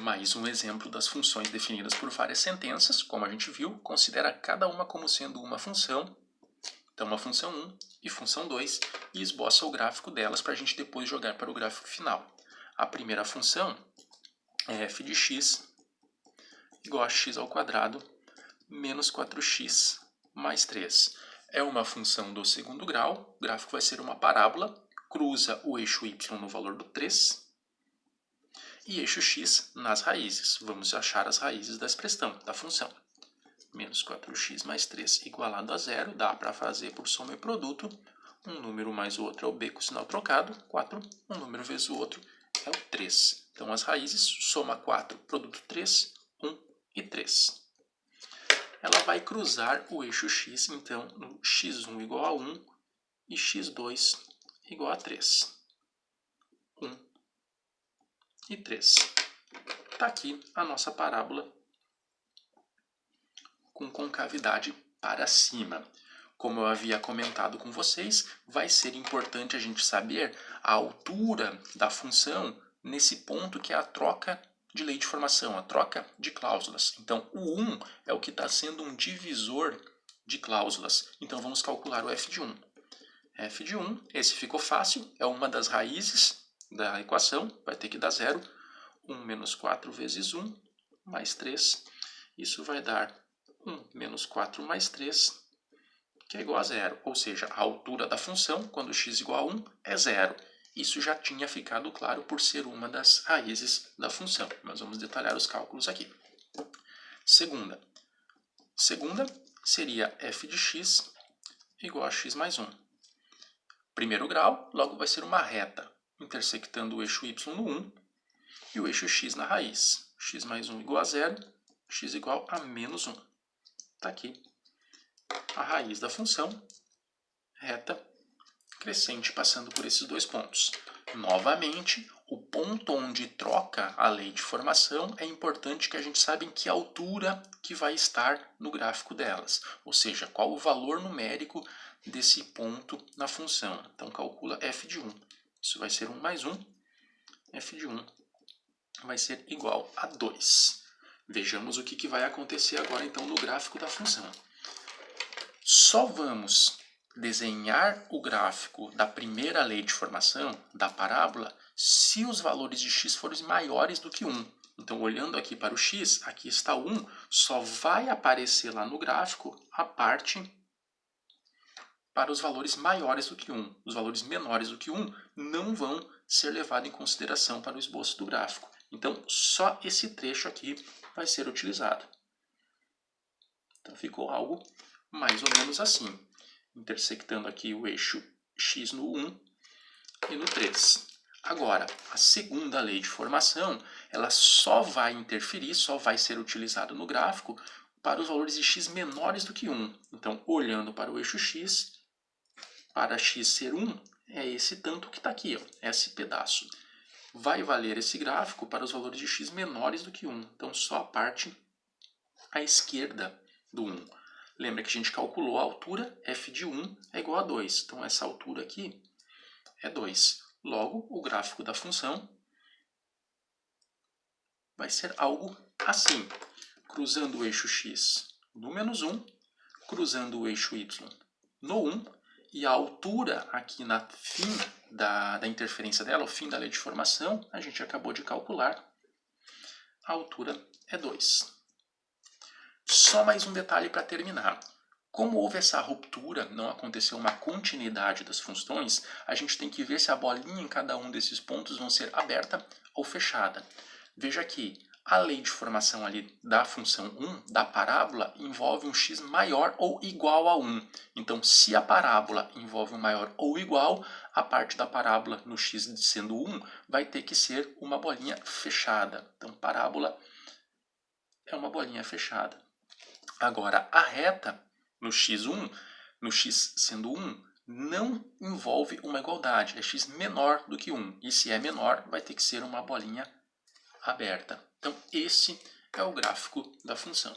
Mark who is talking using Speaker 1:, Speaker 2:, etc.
Speaker 1: Mais um exemplo das funções definidas por várias sentenças. Como a gente viu, considera cada uma como sendo uma função. Então, uma função 1 e função 2, e esboça o gráfico delas para a gente depois jogar para o gráfico final. A primeira função é f de x igual a x ao quadrado menos 4x mais 3. É uma função do segundo grau, o gráfico vai ser uma parábola, cruza o eixo y no valor do 3 e eixo x nas raízes. Vamos achar as raízes da expressão, da função. Menos 4x mais 3 igualado a zero, dá para fazer por soma e produto. Um número mais o outro é o b com sinal trocado, 4, um número vezes o outro é o 3. Então, as raízes, soma 4, produto 3, 1 e 3. Ela vai cruzar o eixo x, então, no x1 igual a 1 e x2 igual a 3. 1 e 3. Está aqui a nossa parábola com concavidade para cima. Como eu havia comentado com vocês, vai ser importante a gente saber a altura da função nesse ponto que é a troca de lei de formação, a troca de cláusulas. Então, o 1 é o que está sendo um divisor de cláusulas. Então, vamos calcular o f de 1. f de 1, esse ficou fácil, é uma das raízes da equação, vai ter que dar zero. 1 menos 4 vezes 1 mais 3. Isso vai dar 1 menos 4 mais 3, que é igual a zero. Ou seja, a altura da função, quando x igual a 1, é zero. Isso já tinha ficado claro por ser uma das raízes da função. Mas vamos detalhar os cálculos aqui. Segunda seria f de x igual a x mais 1. Primeiro grau, logo vai ser uma reta, intersectando o eixo y no 1 e o eixo x na raiz. X mais 1 igual a zero, x igual a menos 1. Está aqui a raiz da função, reta crescente passando por esses dois pontos. Novamente, o ponto onde troca a lei de formação é importante que a gente saiba em que altura que vai estar no gráfico delas. Ou seja, qual o valor numérico desse ponto na função. Então, calcula f de 1. Isso vai ser 1 mais 1. f de 1 vai ser igual a 2. Vejamos o que vai acontecer agora, então, no gráfico da função. Só vamos desenhar o gráfico da primeira lei de formação, da parábola, se os valores de x forem maiores do que 1. Então, olhando aqui para o x, aqui está 1, só vai aparecer lá no gráfico a parte para os valores maiores do que 1. Os valores menores do que 1 não vão ser levados em consideração para o esboço do gráfico. Então, só esse trecho aqui vai ser utilizado. Então, ficou algo mais ou menos assim, intersectando aqui o eixo x no 1 e no 3. Agora, a segunda lei de formação, ela só vai interferir, só vai ser utilizada no gráfico para os valores de x menores do que 1. Então, olhando para o eixo x, para x ser 1, é esse tanto que está aqui, ó, esse pedaço. Vai valer esse gráfico para os valores de x menores do que 1. Então, só a parte à esquerda do 1. Lembra que a gente calculou a altura, f de 1 é igual a 2. Então, essa altura aqui é 2. Logo, o gráfico da função vai ser algo assim. Cruzando o eixo x no menos 1, cruzando o eixo y no 1, e a altura aqui na fim da interferência dela, o fim da lei de formação, a gente acabou de calcular. A altura é 2. Só mais um detalhe para terminar. Como houve essa ruptura, não aconteceu uma continuidade das funções, a gente tem que ver se a bolinha em cada um desses pontos vão ser aberta ou fechada. Veja aqui, a lei de formação ali da função 1, da parábola, envolve um x maior ou igual a 1. Então, se a parábola envolve um maior ou igual, a parte da parábola no x sendo 1 vai ter que ser uma bolinha fechada. Então, parábola é uma bolinha fechada. Agora, a reta no x1, no x sendo 1, não envolve uma igualdade, é x menor do que 1. E se é menor, vai ter que ser uma bolinha aberta. Então, esse é o gráfico da função.